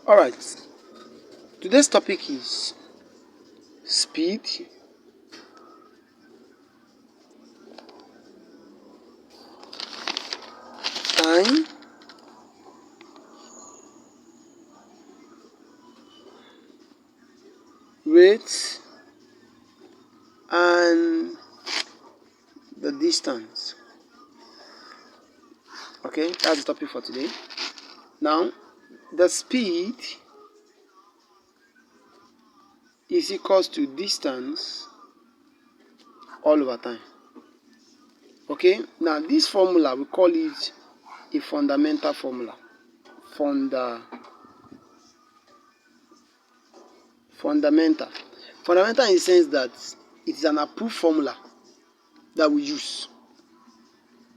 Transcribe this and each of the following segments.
Alright, today's topic is speed, time, rate, and the distance. Okay, that's the topic for today. Now, the speed is equals to distance all over time. Okay, now this formula we call it a fundamental formula. Fundamental in the sense that it is an approved formula that we use.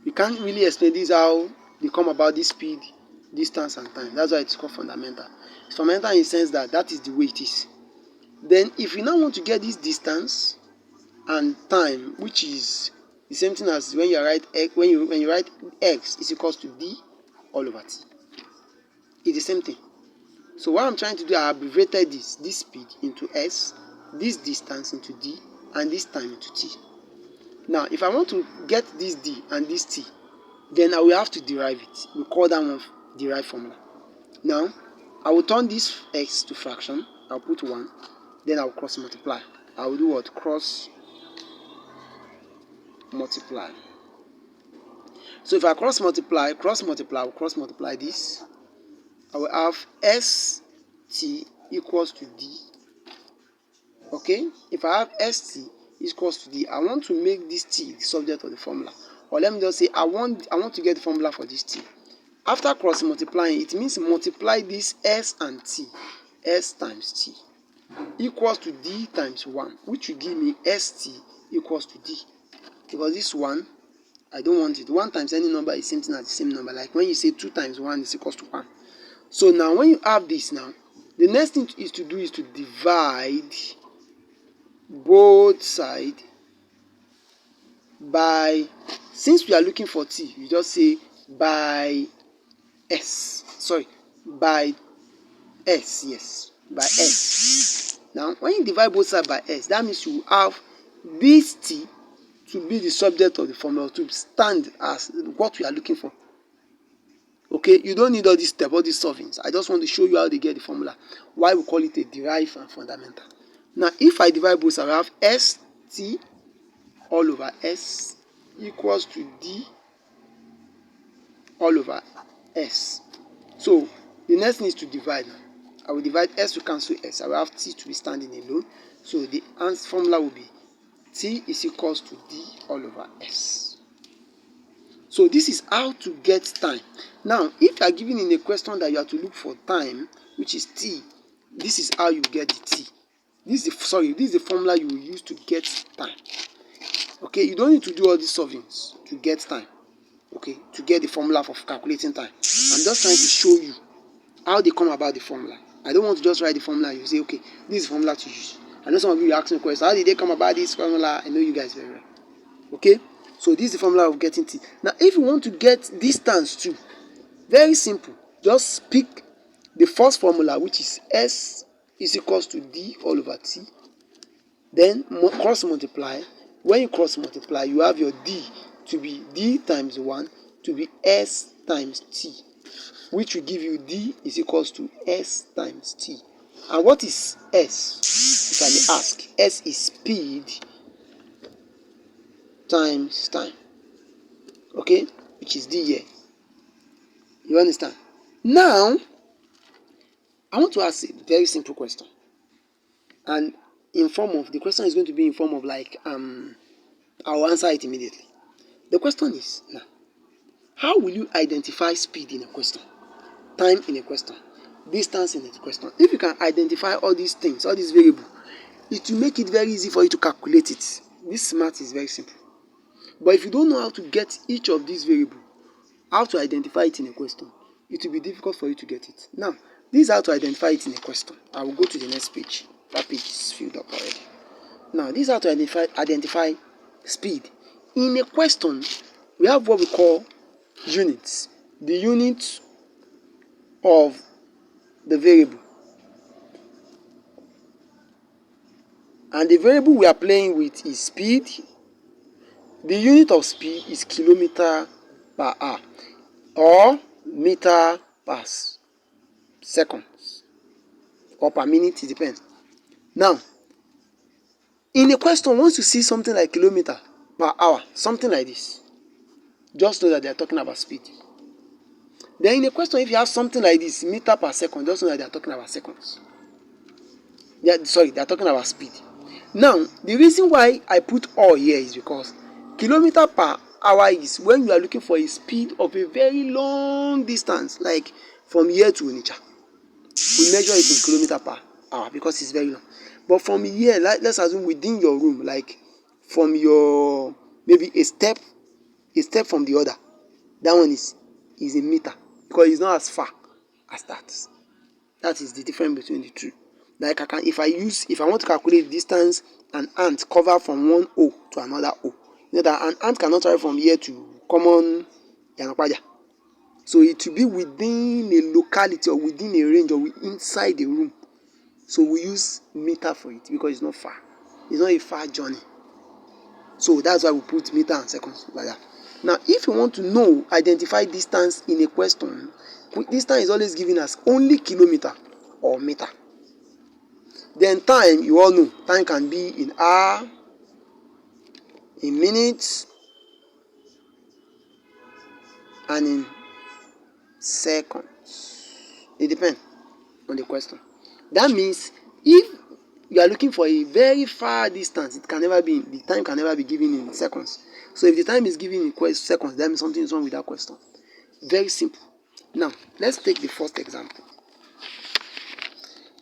We can't really explain this how they come about this speed, distance, and time. That's why it's called fundamental. It's fundamental in the sense that that is the way it is. Then, if you now want to get this distance and time, which is the same thing as when you write x, when you write x is equals to d all over t. It's the same thing. So what I'm trying to do, I abbreviated this speed into s, this distance into d, and this time into t. Now, if I want to get this d and this t, then I will have to derive it. We call that one derived formula. Now, I will turn this x to fraction. I'll put 1. Then I'll cross multiply. I will do what? Cross multiply. So if I cross multiply this. I will have st equals to d. Okay? If I have st equals to d, I want to make this t the subject of the formula. Or let me just say I want to get the formula for this t. After cross multiplying, it means multiply this s and t. S times t equals to d times 1, which will give me st equals to d. Because this 1, I don't want it. 1 times any number is same thing as the same number. Like when you say 2 times 1 is equals to 1. So now when you have this now, the next thing is to do is to divide both sides by, since we are looking for t, you just say by s. By s, yes, by s. Now when you divide both sides by s, that means you have this t to be the subject of the formula, to stand as what we are looking for. Okay, you don't need all this step, all these solvings. I just want to show you how they get the formula. Why we call it a derived and fundamental. Now, if I divide both, I have st all over s equals to d all over s. So the next thing is to divide. I will divide s to cancel s. I will have t to be standing alone. So the answer formula will be t is equals to d all over s. So this is how to get time. Now, if you are given in a question that you have to look for time, which is t, this is how you get the t. This is the formula you will use to get time. Okay, you don't need to do all these solvings to get time. Okay, to get the formula for calculating time. I'm just trying to show you how they come about the formula. I don't want to just write the formula and you say, okay, this is the formula to use. I know some of you are asking questions. How did they come about this formula? I know you guys very well. Okay, so this is the formula of getting t. Now, if you want to get distance too, very simple. Just pick the first formula, which is s is equals to d all over t. Then cross multiply. When you cross multiply, you have your d to be d times 1 to be s times t, which will give you d is equals to s times t. And what is s? You can ask. S is speed times time. Okay, which is d here. You understand? Now, I want to ask a very simple question. And the question is going to be in form of like, I'll answer it immediately. The question is, now, how will you identify speed in a question, time in a question, distance in a question? If you can identify all these things, all these variables, it will make it very easy for you to calculate it. This math is very simple. But if you don't know how to get each of these variables, how to identify it in a question, it will be difficult for you to get it. Now, this is how to identify it in a question. I will go to the next page. That page is filled up already. Now, this is how to identify speed. In a question, we have what we call units. The unit of the variable. And the variable we are playing with is speed. The unit of speed is kilometer per hour or meter per second or per minute, it depends. Now, in a question, once you see something like kilometer per hour, something like this, just know that they are talking about speed. Then in a question, if you have something like this, meter per second, just know that they are talking about seconds. They are talking about speed. Now, the reason why I put all here is because kilometer per hour is when you are looking for a speed of a very long distance, like from here to Onitsha. We measure it in kilometer per hour because it's very long. But from here, let's assume within your room, like from your maybe a step from the other, that one is a meter because it's not as far as that. That is the difference between the two. Like if I want to calculate distance an ant cover from one O to another O, you know that an ant cannot travel from here to common Yanokwaja. So it will be within a locality or within a range or inside the room. So we use meter for it because it's not far. It's not a far journey. So that's why we put meter and seconds like that. Now, if you want to identify distance in a question, distance is always given as only kilometer or meter. Then time, you all know, time can be in hour, in minutes, and in seconds. It depends on the question. That means if you are looking for a very far distance, the time can never be given in seconds. So if the time is given in seconds, that means something is wrong with that question. Very simple. Now, let's take the first example.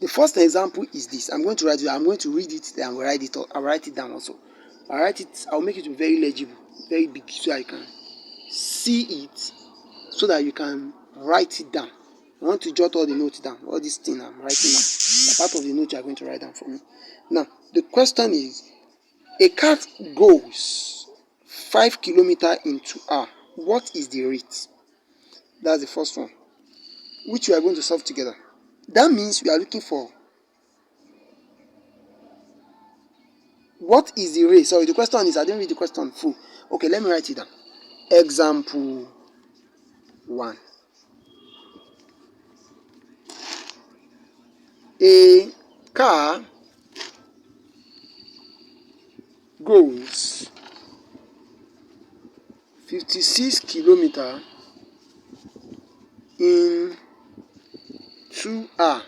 The first example is this. I'm going to read it, then I'll write it down also. I'll make it very legible, very big, so I can see it, so that you can write it down. I want to jot all the notes down, all these things I'm writing down. They're part of the notes you are going to write down for me. Now, the question is, a cat goes 5 kilometers in 2 hours. What is the rate? That's the first one, which we are going to solve together. That means we are looking for what is the rate. Sorry, the question is, I didn't read the question full. Okay, let me write it down. Example 1. A car goes 56 kilometers in 2 hours.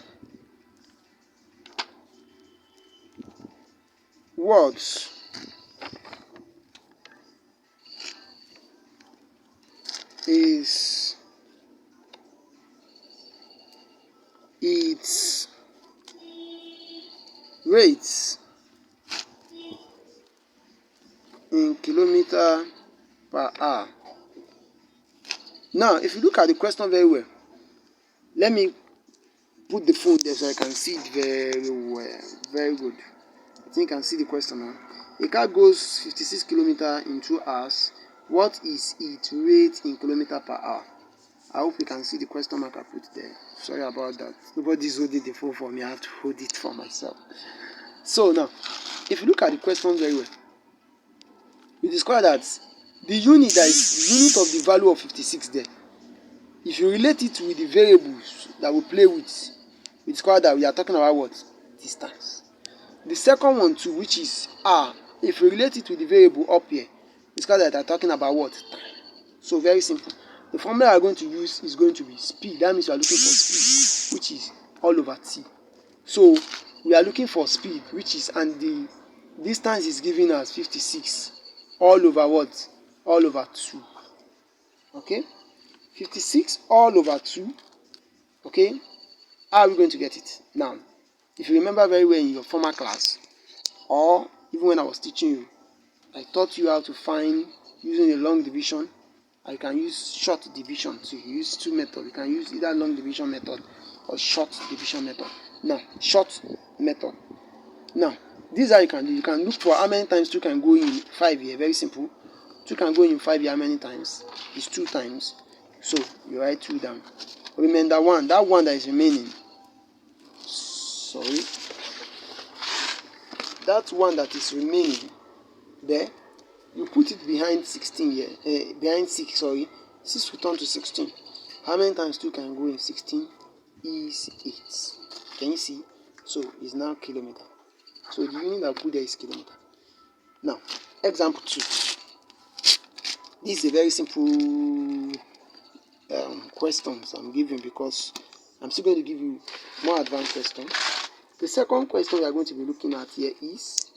What is its rate in kilometer per hour? Now, if you look at the question very well, let me put the phone there so I can see it very well. Very good. I think you can see the question now. A car goes 56 kilometers in 2 hours. What is its rate in kilometer per hour? I hope you can see the question mark I put there. Sorry about that. Nobody's holding the phone for me. I have to hold it for myself. So now, if you look at the question very well, we discover that the unit that is the unit of the value of 56 there, if you relate it with the variables that we play with, we discover that we are talking about what? Distance. The second one too, which is r, if we relate it with the variable up here, we discover that we are talking about what? Time. So very simple. The formula we are going to use is going to be speed. That means we are looking for speed, which is all over t. So we are looking for speed, which is, and the distance is given as 56 all over what? All over 2. Okay? 56 all over 2. Okay? How are we going to get it? Now, if you remember very well in your former class, or even when I was teaching you, I taught you how to find using a long division. I can use short division. So you use two methods. You can use either long division method or short division method. Now, short method. Now, this is how you can do. You can look for how many times 2 can go in 5 here. Very simple. 2 can go in 5 here. How many times? It's 2 times. So you write 2 down. Remember 1. That 1 that is remaining sorry, that one that is remaining there, you put it behind 16 here, behind 6, sorry, 6 will turn to 16. How many times 2 can go in 16 is 8. Can you see? So it's now kilometer. So the unit I put there is kilometer. Now, example 2. This is a very simple questions I'm giving, because I'm still going to give you more advanced questions. The second question we are going to be looking at here is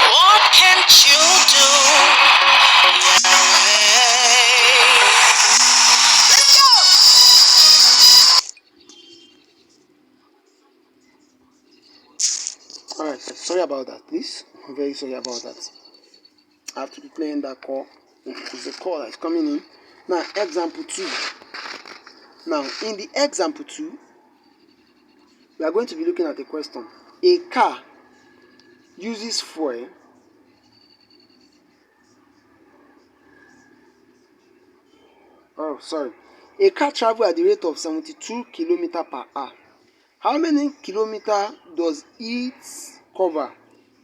what can't you do? Let's go! Alright, sorry about that, please. I'm very sorry about that. I have to be playing that call. It's a call that's coming in. Now, example 2. Now, in the example 2, we are going to be looking at a question. A car uses fuel A car travels at the rate of 72 km per hour. How many kilometers does it cover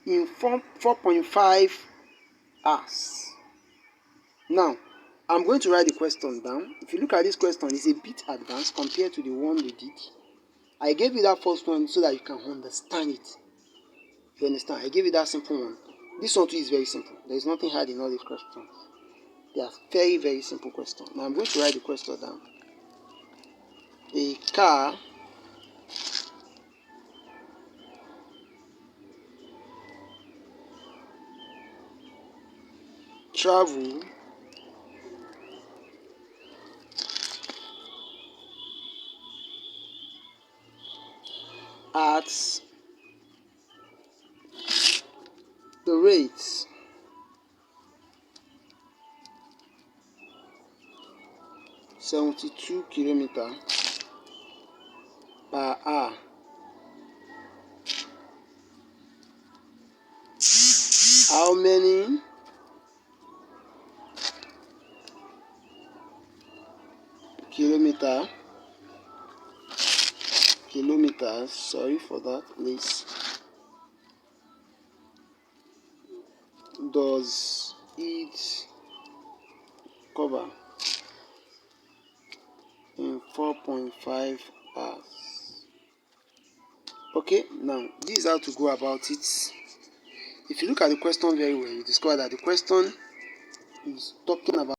in 4.5 hours? Now, I'm going to write the question down. If you look at this question, it's a bit advanced compared to the one we did. I gave you that first one so that you can understand it. You understand? I gave you that simple one. This one too is very simple. There is nothing hard in all these questions. They are very, very simple questions. Now I'm going to write the question down. A car travel at the rate (72 km per hour). How many kilometers, sorry for that, please, does it cover in 4.5 hours? Okay, now this is how to go about it. If you look at the question very well, you discover that the question is talking about